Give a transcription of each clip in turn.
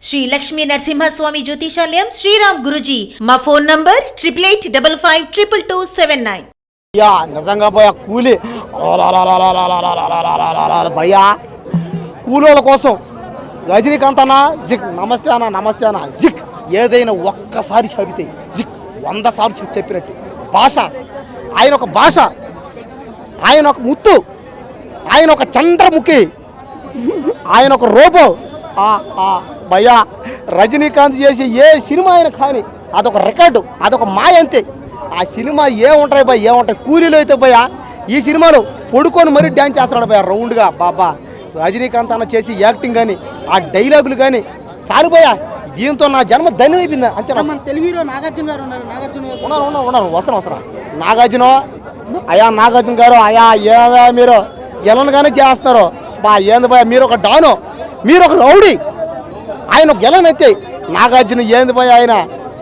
శ్రీ లక్ష్మీ నరసింహస్వామి జ్యోతిషాలయం శ్రీరామ్ గురుజీ. మా phone number 8855522279. Yeah నిజంగా పోయా కూలి భయ్యా కూలోళ్ళ కోసం రజనీకాంత్ అన్న జిక్ నమస్తే అన్న నమస్తే అన్న జిక్ ఏదైనా ఒక్కసారి చెబితే జిక్ 100 సార్లు చెప్పినట్టు భాష. ఆయన ఒక భాష, ఆయన ఒక ముత్తు, ఆయన ఒక చంద్రముఖి, ఆయన ఒక రోబో. భయ్యా రజనీకాంత్ చేసే ఏ సినిమా అయినా కానీ అదొక రికార్డు, అదొక మాయ అంతే. ఆ సినిమా ఏముంటాయి భయ, ఏముంటాయి కూలీలు అయితే భయ్యా. ఈ సినిమాలో పొడుకొని మరీ డ్యాన్స్ చేస్తున్నాడు భయ్యా రౌండ్గా. బాబా రజనీకాంత్ అన్న చేసి యాక్టింగ్ కానీ ఆ డైలాగులు కానీ చాలు భయ్యా. దీంతో నా జన్మ ధన్యం అయిపోయింది అంతే. మన తెలుగు హీరో నాగార్జున గారు ఉన్నారు. ఉన్నారు వస్తాను నాగార్జున. అయ్యా నాగార్జున గారు, అయ్యా ఏదా మీరు ఎలన్గానే చేస్తున్నారు బా. ఏంది భయ మీరు ఒక డాను, మీరు ఒక రౌడీ, ఆయన ఒక ఎలన్ అయితే. నాగార్జున ఏంది భయ ఆయన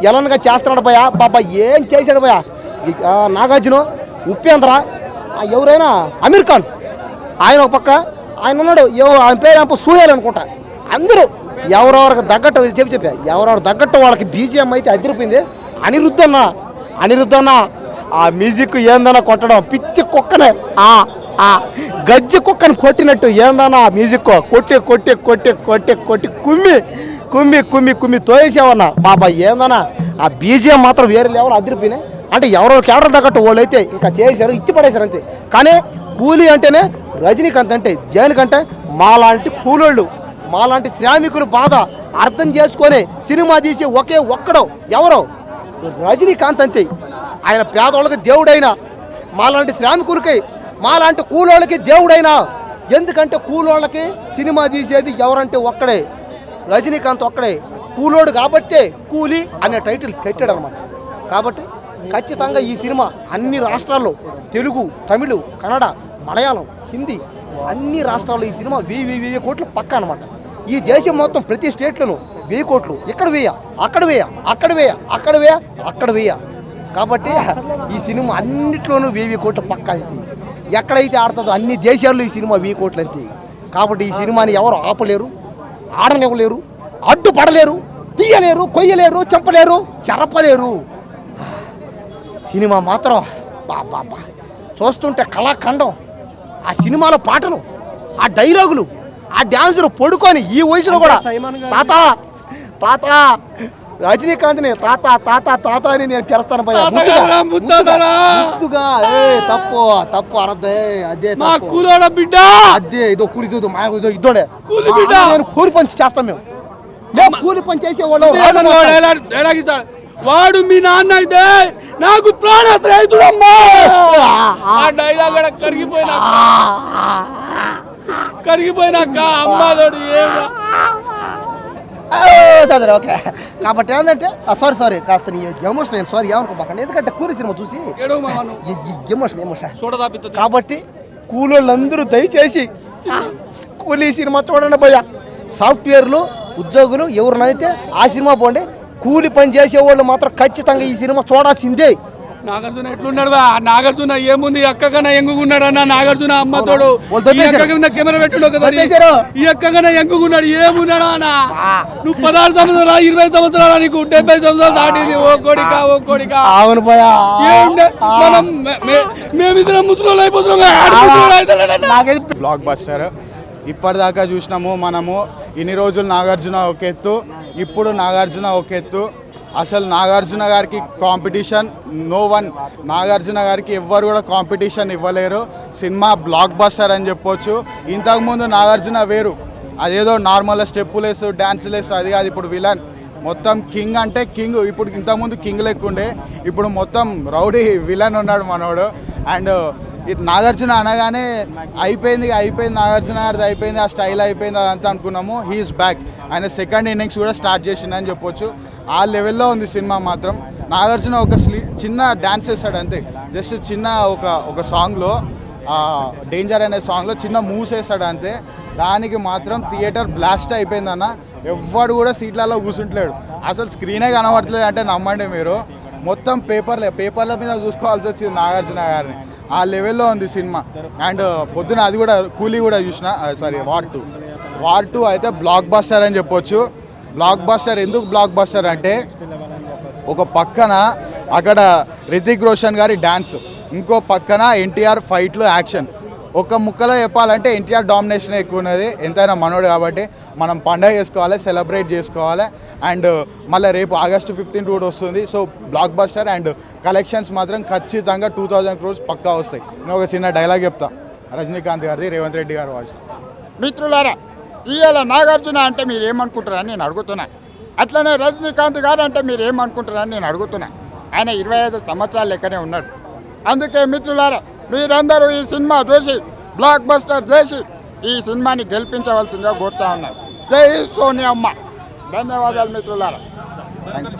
ఎలన్గా చేస్తున్నాడు భయ. బాబా ఏం చేశాడు భయ నాగార్జున. ఉపేంద్ర, ఎవరైనా అమీర్ ఖాన్, ఆయన ఒక పక్క ఆయన ఉన్నాడు. ఆయన పేరు సూయల్ అనుకుంటా. అందరూ ఎవరెవరికి తగ్గట్టు చెప్పా, ఎవరెవరు తగ్గట్టు వాళ్ళకి బీజిఎం అయితే అదిరిపోయింది. అనిరుద్ధన్న ఆ మ్యూజిక్ ఏందన్నా కొట్టడం పిచ్చి కుక్కనే, గజ్జి కుక్కని కొట్టినట్టు ఏందన్నా మ్యూజిక్ కొట్టి కొట్టి కొట్టి కొట్టి కొట్టి కుమ్మి కుమ్మి కుమ్మి కుమ్మి తోసేవన్నా. బాబా ఏందన్నా ఆ బీజిఎం మాత్రం వేరే లెవెల్ అదిరిపోయినాయి. అంటే ఎవరెవరు కేడర్ తగ్గట్టు వాళ్ళు అయితే ఇంకా చేశారు, ఇచ్చి పడేశారు అంతే. కానీ కూలీ అంటేనే రజనీకాంత్ అంటే దేనికంటే మాలాంటి కూలోళ్ళు, మాలాంటి శ్రామికులు బాధ అర్థం చేసుకొని సినిమా తీసి ఒకే ఒక్కడో ఎవరో రజనీకాంత్ అంతే. ఆయన పేదవాళ్ళకి దేవుడైనా, మాలాంటి శ్రామికులకి మాలాంటి కూలోళ్ళకి దేవుడైనా. ఎందుకంటే కూలోళ్ళకి సినిమా తీసేది ఎవరంటే ఒక్కడే రజనీకాంత్ ఒక్కడే. కూలోడు కాబట్టే కూలీ అనే టైటిల్ పెట్టాడు అనమాట. కాబట్టి ఖచ్చితంగా ఈ సినిమా అన్ని రాష్ట్రాల్లో తెలుగు, తమిళ, కన్నడ, మలయాళం, హిందీ అన్ని రాష్ట్రాల్లో ఈ సినిమా 1000 కోట్లు పక్క అనమాట. ఈ దేశం మొత్తం ప్రతి స్టేట్లోనూ 1000 కోట్లు. ఇక్కడ వేయ, అక్కడ వేయ, అక్కడ వేయ, అక్కడ వేయ, అక్కడ వేయ. కాబట్టి ఈ సినిమా అన్నిట్లోనూ 1000 కోట్లు పక్క అంతే. ఎక్కడైతే ఆడుతుందో అన్ని దేశాల్లో ఈ సినిమా 1000 కోట్లు అంతే. కాబట్టి ఈ సినిమాని ఎవరు ఆపలేరు, ఆడనివ్వలేరు, అడ్డుపడలేరు, తీయలేరు, కొయ్యలేరు, చంపలేరు, చెరపలేరు. సినిమా మాత్రం బాబా చూస్తుంటే కళాఖండం. ఆ సినిమాలో పాటలు, ఆ డైలాగులు, ఆ డ్యాన్సులు పడుకొని ఈ వయసులో కూడా తాత తాత రజనీకాంత్ని తాత తాత తాత అని నేను పిలుస్తాను భయ. ముద్దుగా తప్పు తప్పు అనద్దే. అదే బిడ్డ, అదే ఇదో కూలి ఇద్దోడే నేను కూలి పని చేస్తాం. మేము కూలి పని చేసేవాళ్ళు. వాడు మీ నాన్న అయితే నాకు ప్రాణ స్నేహితుడమ్మా. కరిగిపోయినాక అమ్మాదోడు ఓకే. కాబట్టి ఏంటంటే సారీ కాస్త నీ ఎమోషన్ సారీ ఏమనుకోకండి. ఎందుకంటే కూలీ సినిమా చూసి ఎమోషన్. కాబట్టి కూలోళ్ళందరూ దయచేసి కూలీ సినిమా చూడండి భయ్య. సాఫ్ట్వేర్లు ఉద్యోగులు ఎవరినైతే ఆ సినిమా పోండి. కూలి పని చేసేవాళ్ళు మాత్రం ఖచ్చితంగా ఈ సినిమా చూడాల్సిందే. నాగార్జున ఎట్లున్నాడు? నాగార్జున ఏముంది ఎక్కగానే ఎంగుకున్నాడు అన్న. నాగార్జున అమ్మతోడు కెమెరా పెట్టుడు కదా, ఈ ఎక్కగానే ఎంగుకున్నాడు. ఏమున్నాడు అన్న? నువ్వు 16 సంవత్సరాలు 20 సంవత్సరాలు నీకు 70 సంవత్సరాలు దాటింది. ఓ కొడికా ఓ కొడికా. అవును భయ. మనం మేమిద్దరం ముసలోళ్ళు అయిపోతున్నాం. బ్లాక్ బస్టర్ ఇప్పటిదాకా చూసినాము మనము. ఇన్ని రోజులు నాగార్జున ఒక ఎత్తు, ఇప్పుడు నాగార్జున ఒక ఎత్తు. అసలు నాగార్జున గారికి కాంపిటీషన్ నో వన్. నాగార్జున గారికి ఎవ్వరు కూడా కాంపిటీషన్ ఇవ్వలేరు. సినిమా బ్లాక్ బస్టర్ అని చెప్పొచ్చు. ఇంతకుముందు నాగార్జున వేరు, అదేదో నార్మల్ స్టెప్పులేసు డ్యాన్సులేసు అది కాదు. ఇప్పుడు విలన్ మొత్తం కింగ్ అంటే కింగ్. ఇప్పుడు ఇంతకుముందు కింగ్ లెక్కుండే, ఇప్పుడు మొత్తం రౌడీ విలన్ ఉన్నాడు మనోడు. అండ్ నాగార్జున అనగానే అయిపోయింది నాగార్జున గారిది అయిపోయింది, ఆ స్టైల్ అయిపోయింది అదంతా అనుకున్నాము. He's back. ఆయన సెకండ్ ఇన్నింగ్స్ కూడా స్టార్ట్ చేసిందని చెప్పొచ్చు. ఆ లెవెల్లో ఉంది సినిమా మాత్రం. నాగార్జున ఒక చిన్న డ్యాన్స్ వేస్తాడు అంతే. జస్ట్ చిన్న ఒక సాంగ్లో, డేంజర్ అనే సాంగ్లో చిన్న మూవ్స్ వేస్తాడు అంతే. దానికి మాత్రం థియేటర్ బ్లాస్ట్ అయిపోయిందన్న. ఎవ్వడు కూడా సీట్లలో కూర్చుంటలేడు. అసలు స్క్రీనే కనబడట్లేదు అంటే నమ్మండి మీరు. మొత్తం పేపర్ల మీద చూసుకోవాల్సి వచ్చింది నాగార్జున గారిని. ఆ లెవెల్లో ఉంది సినిమా. అండ్ పొద్దున అది కూడా కూలీ కూడా చూసిన, సారీ వార్ 2 అయితే బ్లాక్ బస్టర్ అని చెప్పొచ్చు. బ్లాక్ బస్టర్ ఎందుకు బ్లాక్ బస్టర్ అంటే ఒక పక్కన అక్కడ రితిక్ రోషన్ గారి డ్యాన్స్, ఇంకో పక్కన ఎన్టీఆర్ ఫైట్లు, యాక్షన్. ఒక ముక్కలో చెప్పాలంటే ఎన్టీఆర్ డామినేషన్ ఎక్కువ ఉన్నది, ఎంతైనా మనోడు కాబట్టి మనం పండగ చేసుకోవాలి, సెలబ్రేట్ చేసుకోవాలి. అండ్ మళ్ళీ రేపు August 15 కూడా వస్తుంది. So block buster and collections మాత్రం ఖచ్చితంగా 2000 crores పక్కా వస్తాయి. నేను ఒక చిన్న డైలాగ్ చెప్తా, రజనీకాంత్ గారిది, రేవంత్ రెడ్డి గారు వాయిస్. మిత్రులారా, ఇవాళ నాగార్జున అంటే మీరు ఏమనుకుంటారని నేను అడుగుతున్నా. అట్లనే రజనీకాంత్ గారు అంటే మీరు ఏమనుకుంటారని నేను అడుగుతున్నా. ఆయన 25 సంవత్సరాల లెక్కనే ఉన్నాడు. అందుకే మిత్రులారా, మీరందరూ ఈ సినిమా చూసి బ్లాక్ బస్టర్ చేసి ఈ సినిమాని గెలిపించవలసిందిగా కోరుతా ఉన్నారు. జై సోనియమ్మ. ధన్యవాదాలు మిత్రులారా. థ్యాంక్స్.